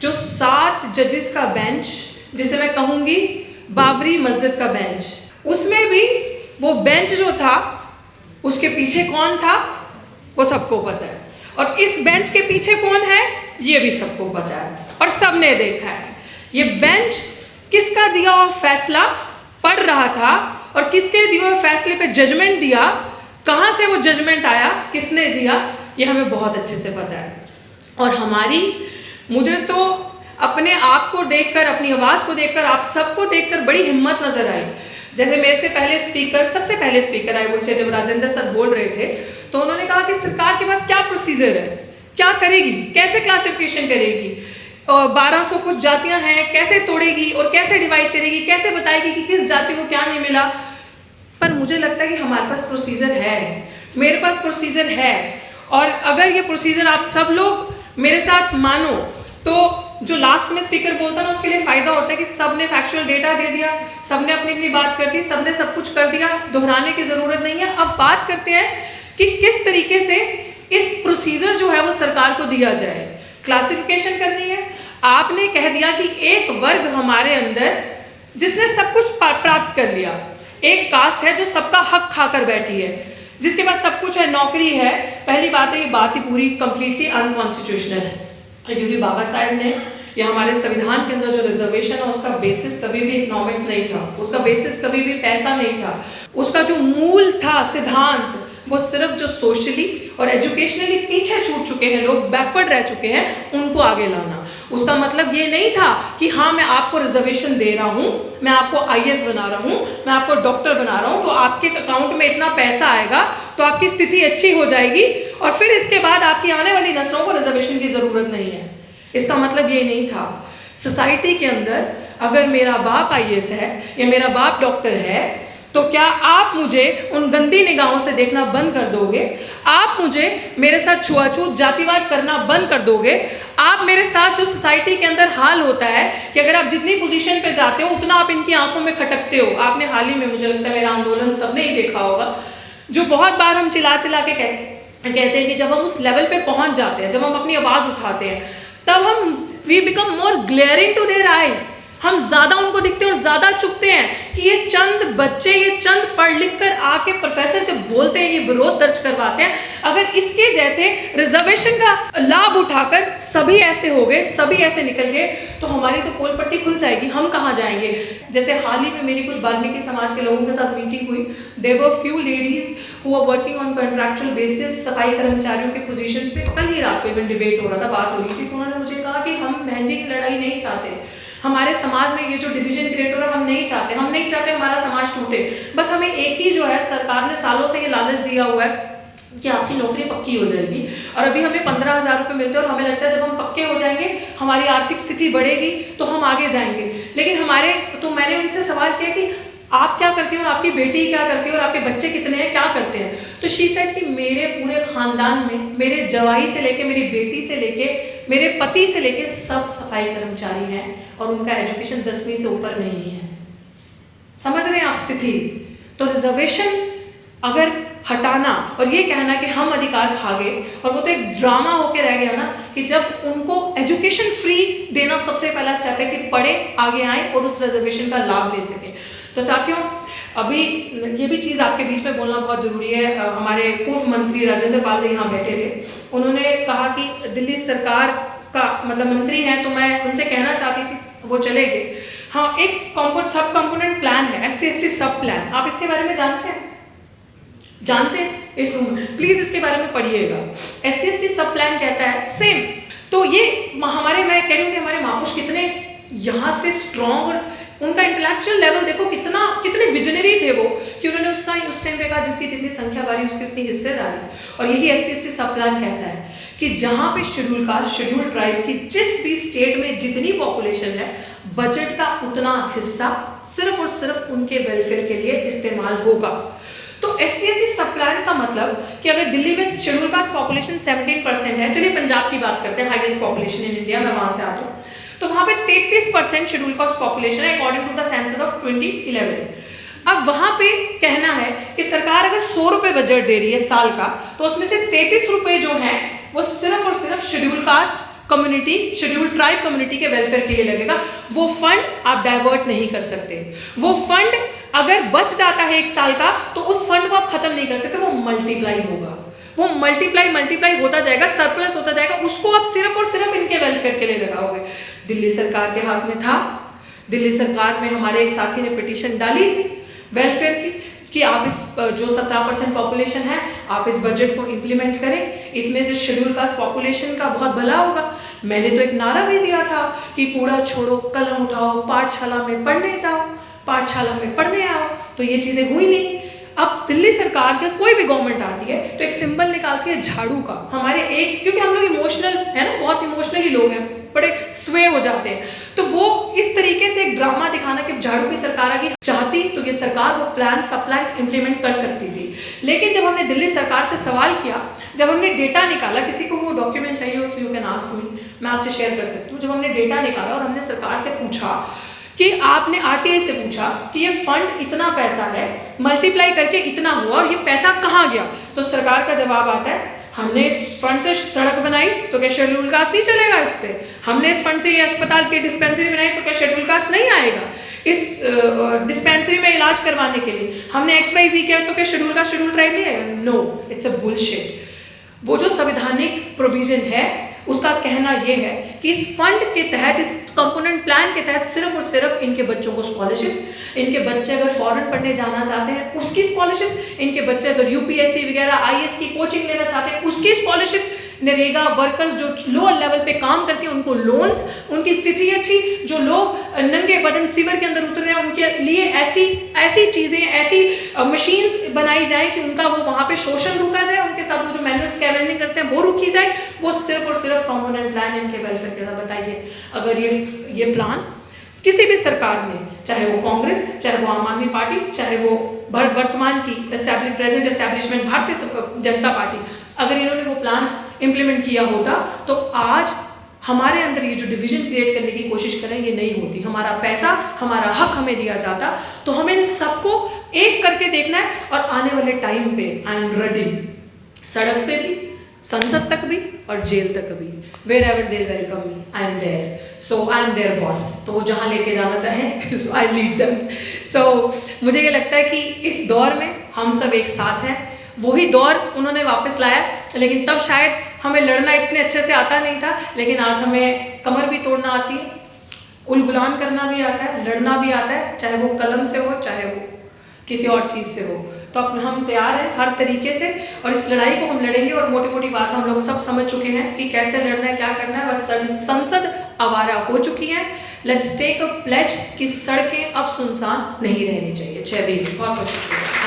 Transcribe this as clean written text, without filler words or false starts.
जो 7 जजेस का बेंच, जिसे मैं कहूँगी बाबरी मस्जिद का बेंच, उसमें भी वो बेंच जो था उसके पीछे कौन था वो सबको पता है, और इस बेंच के पीछे कौन है ये भी सबको पता है और सबने देखा है। ये बेंच किसका दिया हुआ फैसला पढ़ रहा था और किसके दिए हुए फैसले पे जजमेंट दिया, कहाँ से वो जजमेंट आया, किसने दिया, ये हमें बहुत अच्छे से पता है। और मुझे तो अपने आप को देखकर, अपनी आवाज़ को देखकर, आप सबको देखकर बड़ी हिम्मत नजर आई। जैसे मेरे से पहले सबसे पहले स्पीकर आए मुझसे जब राजेंद्र सर बोल रहे थे, तो उन्होंने कहा कि सरकार के पास क्या प्रोसीजर है, क्या करेगी, कैसे क्लासिफिकेशन करेगी, 1200 कुछ जातियां हैं, कैसे तोड़ेगी और कैसे डिवाइड करेगी, कैसे बताएगी कि किस जाति को क्या नहीं मिला। पर मुझे लगता है कि हमारे पास प्रोसीजर है, मेरे पास प्रोसीजर है, और अगर ये प्रोसीजर आप सब लोग मेरे साथ मानो तो जो लास्ट में स्पीकर बोलता ना उसके लिए फायदा होता है कि सबने फैक्चुअल डेटा दे दिया, सबने अपनी अपनी बात कर दी, सबने सब कुछ कर दिया, दोहराने की जरूरत नहीं है। अब बात करते हैं कि किस तरीके से इस प्रोसीजर जो है वो सरकार को दिया जाए। क्लासिफिकेशन करनी है, आपने कह दिया कि एक वर्ग हमारे अंदर जिसने सब कुछ प्राप्त कर लिया, एक कास्ट है जो सबका हक खाकर बैठी है, जिसके पास सब कुछ है, नौकरी है। पहली बात है ये बात ही पूरी कंप्लीटली अनकॉन्स्टिट्यूशनल है, क्योंकि बाबा साहब ने या हमारे संविधान के अंदर जो रिजर्वेशन है उसका बेसिस कभी भी इकोनॉमिक्स नहीं था, उसका बेसिस कभी भी पैसा नहीं था, उसका जो मूल था सिद्धांत वो सिर्फ जो सोशली और एजुकेशनली पीछे छूट चुके हैं लोग, बैकवर्ड रह चुके हैं, उनको आगे लाना। उसका मतलब ये नहीं था कि हाँ मैं आपको रिजर्वेशन दे रहा हूँ, मैं आपको IAS बना रहा हूँ, मैं आपको डॉक्टर बना रहा हूँ, तो आपके अकाउंट में इतना पैसा आएगा तो आपकी स्थिति अच्छी हो जाएगी और फिर इसके बाद आपकी आने वाली नस्लों को रिजर्वेशन की ज़रूरत नहीं है। इसका मतलब ये नहीं था। सोसाइटी के अंदर अगर मेरा बाप IAS है या मेरा बाप डॉक्टर है तो क्या आप मुझे उन गंदी निगाहों से देखना बंद कर दोगे? आप मुझे मेरे साथ छुआछूत जातिवाद करना बंद कर दोगे? आप मेरे साथ जो सोसाइटी के अंदर हाल होता है कि अगर आप जितनी पोजीशन पे जाते हो उतना आप इनकी आंखों में खटकते हो। आपने हाल ही में, मुझे लगता है मेरा आंदोलन सबने ही देखा होगा, जो बहुत बार हम चिल्ला चिल्ला के कहते हैं कि जब हम उस लेवल पे पहुंच जाते हैं, जब हम अपनी आवाज़ उठाते हैं, तब हम we become more glaring to their eyes. हम ज़्यादा उनको दिखते हैं और ज़्यादा चुभते हैं कि ये चंद बच्चे, ये चंद पढ़ लिख कर आके प्रोफेसर जब बोलते हैं, ये विरोध दर्ज करवाते हैं, अगर इसके जैसे रिजर्वेशन का लाभ उठाकर सभी ऐसे हो गए, सभी ऐसे निकल गए, तो हमारी तो पोल पट्टी खुल जाएगी, हम कहाँ जाएंगे। जैसे हाल ही में मेरी कुछ वाल्मीकि समाज के लोगों के साथ मीटिंग हुई। There were few ladies who are working on contractual basis, सफाई कर्मचारियों के पोजीशंस पे। कल ही रात को इवन डिबेट हो रहा था, बात हो रही थी, तो उन्होंने मुझे कहा कि हम बहन जी की लड़ाई नहीं चाहते, हमारे समाज में ये जो डिवीजन क्रिएट हो रहा है हम नहीं चाहते, हम नहीं चाहते हमारा समाज टूटे। बस हमें एक ही जो है, सरकार ने सालों से ये लालच दिया हुआ है कि आपकी नौकरी पक्की हो जाएगी, और अभी हमें 15,000 रुपये मिलते हैं और हमें लगता है जब हम पक्के हो जाएंगे हमारी आर्थिक स्थिति बढ़ेगी तो हम आगे जाएंगे। लेकिन तो मैंने उनसे सवाल किया कि आप क्या करती हो और आपकी बेटी क्या करती है और आपके बच्चे कितने हैं, क्या करते हैं? तो शी सेड कि मेरे पूरे खानदान में, मेरे जवाई से लेके, मेरी बेटी से लेके, मेरे पति से लेके सब सफाई कर्मचारी हैं और उनका एजुकेशन 10वीं से ऊपर नहीं है। समझ रहे हैं आप स्थिति? तो रिजर्वेशन अगर हटाना और ये कहना कि हम अधिकार खा गए, और वो तो एक ड्रामा होके रह गया ना कि जब उनको एजुकेशन फ्री देना सबसे पहला स्टेप है कि पढ़े, आगे आए और उस रिजर्वेशन का लाभ ले सके। तो साथियों, अभी ये भी चीज़ आपके बीच में बोलना बहुत ज़रूरी है। हमारे पूर्व मंत्री राजेंद्र पाल जी यहाँ बैठे थे, उन्होंने कहा कि दिल्ली सरकार का मतलब मंत्री हैं, तो मैं उनसे कहना चाहती थी, वो चले गए। हाँ, एक सब कंपोनेंट प्लान है, SC/ST सब प्लान, आप इसके बारे में जानते हैं? जानते हैं? इस रूम में प्लीज़ इसके बारे में पढ़िएगा। SC/ST सब प्लान कहता है सेम। तो ये हमारे, मैं कह रही हूँ कि हमारे महापुरुष कितने यहाँ से स्ट्रॉन्ग, और उनका इंटेलेक्चुअल लेवल देखो कितने विजनरी थे वो, कि उन्होंने उस टाइम पे कहा जिसकी जितनी संख्या बारी उसकी उतनी हिस्सेदारी। और यही SC/ST सब प्लान कहता है कि जहाँ पे शेड्यूल कास्ट, शेड्यूल ट्राइब की जिस भी स्टेट में जितनी पॉपुलेशन है, बजट का उतना हिस्सा सिर्फ और सिर्फ उनके वेलफेयर के लिए इस्तेमाल होगा। तो SC/ST सब प्लान का मतलब कि अगर दिल्ली में शेड्यूल कास्ट पॉपुलेशन 17% है, चलिए पंजाब की बात करते हैं, हाईएस्ट पॉपुलेशन इन इंडिया, मैं वहाँ से आता हूँ, तो वहाँ पे 33% शेड्यूल कास्ट पॉपुलेशन है according to the census of 2011। अब वहाँ पे कहना है कि सरकार अगर 100 रुपये बजट दे रही है साल का, तो उसमें से 33 रुपये जो हैं वो सिर्फ और सिर्फ schedule caste community, scheduled tribe community के वेलफेयर के लिए लगेगा। वो फंड आप डाइवर्ट नहीं कर सकते। वो फंड अगर बच जाता है 1 साल का तो उस फंड को आप खत्म नहीं कर सकते, वो मल्टीप्लाई होगा, वो मल्टीप्लाई होता जाएगा, सरप्लस होता जाएगा, उसको आप सिर्फ और सिर्फ इनके वेलफेयर के लिए लगाओगे। दिल्ली सरकार के हाथ में था, दिल्ली सरकार में हमारे एक साथी ने पिटीशन डाली थी वेलफेयर की कि आप इस जो 17% पॉपुलेशन है आप इस बजट को इम्प्लीमेंट करें, इसमें से शेड्यूल कास्ट पॉपुलेशन का बहुत भला होगा। मैंने तो एक नारा भी दिया था कि कूड़ा छोड़ो, कलम उठाओ, पाठशाला में पढ़ने जाओ, पाठशाला में पढ़ने आओ, तो ये चीज़ें हुई नहीं। अब दिल्ली सरकार के कोई भी गवर्नमेंट आती है तो एक सिंबल निकालती है झाड़ू का, हमारे एक, क्योंकि हम लोग इमोशनल है ना, बहुत इमोशनली लोग हैं, बड़े स्वे हो जाते हैं, तो वो इस तरीके से एक ड्रामा दिखाना कि झाड़ू की सरकार आ गई, चाहती तो ये सरकार वो प्लान सब प्लान इम्प्लीमेंट कर सकती थी। लेकिन जब हमने दिल्ली सरकार से सवाल किया, जब हमने डेटा निकाला, किसी को वो डॉक्यूमेंट चाहिए हो तो यू कैन आस्क मी, मैं आपसे शेयर कर सकती हूँ। जब हमने डेटा निकाला और हमने सरकार से पूछा कि आपने आरटीआई से पूछा कि ये फंड इतना पैसा है, मल्टीप्लाई करके इतना हुआ और ये पैसा कहाँ गया, तो सरकार का जवाब आता है हमने इस फंड से सड़क बनाई तो क्या शेड्यूल कास्ट नहीं चलेगा इस पे, हमने इस फंड से ये अस्पताल की डिस्पेंसरी बनाई तो क्या शेड्यूल कास्ट नहीं आएगा इस डिस्पेंसरी में इलाज करवाने के लिए, हमने XYZ किया तो क्या शेड्यूल कास्ट शेड्यूल ट्राइब नहीं आएगा। No, it's a bullshit. वो जो संवैधानिक प्रोविजन है उसका कहना यह है कि इस फंड के तहत, इस कंपोनेंट प्लान के तहत सिर्फ और सिर्फ इनके बच्चों को स्कॉलरशिप्स, इनके बच्चे अगर फॉरेन पढ़ने जाना चाहते हैं उसकी स्कॉलरशिप्स, इनके बच्चे अगर UPSC वगैरह IAS की कोचिंग लेना चाहते हैं उसकी स्कॉलरशिप्स, नरेगा वर्कर्स जो लोअर लेवल पे काम करते हैं उनको लोन्स, उनकी स्थिति अच्छी, जो लोग नंगे बदन सीवर के अंदर उतर रहे हैं उनके लिए ऐसी चीज़ें, ऐसी मशीन्स बनाई जाए कि उनका वो वहाँ पे शोषण रुका जाए, उनके साथ वो जो मैनुअल स्कैवेंजिंग करते हैं वो रुकी जाए, वो सिर्फ और सिर्फ कंपोनेंट प्लान इनके वेलफेयर के लिए। बताइए अगर ये प्लान किसी भी सरकार ने, चाहे वो कांग्रेस, चाहे वो आम आदमी पार्टी, चाहे वो वर्तमान की present establishment Bharatiya Janata party, अगर इन्होंने वो प्लान इम्प्लीमेंट किया होता तो आज हमारे अंदर ये जो डिवीजन क्रिएट करने की कोशिश करें ये नहीं होती, हमारा पैसा, हमारा हक हमें दिया जाता। तो हमें इन सबको एक करके देखना है और आने वाले टाइम पे आई एम रेडी, सड़क पे भी, संसद तक भी और जेल तक भी, wherever they welcome me, I am there. So I am their boss. तो वो जहाँ लेके जाना चाहें, so I lead them. So मुझे ये लगता है कि इस दौर में हम सब एक साथ हैं, वही दौर उन्होंने वापस लाया, लेकिन तब शायद हमें लड़ना इतने अच्छे से आता नहीं था, लेकिन आज हमें कमर भी तोड़ना आती है, उलगुलान करना भी आता है, लड़ना भी आता है, चाहे वो कलम से हो, चाहे वो किसी और चीज़ से हो। तो अब हम तैयार हैं हर तरीके से और इस लड़ाई को हम लड़ेंगे। और मोटी मोटी बात हम लोग सब समझ चुके हैं कि कैसे लड़ना है, क्या करना है, बस संसद आवारा हो चुकी है। लेट्स टेक अ प्लेज कि सड़कें अब सुनसान नहीं रहनी चाहिए। जय भीम। बहुत बहुत शुक्रिया।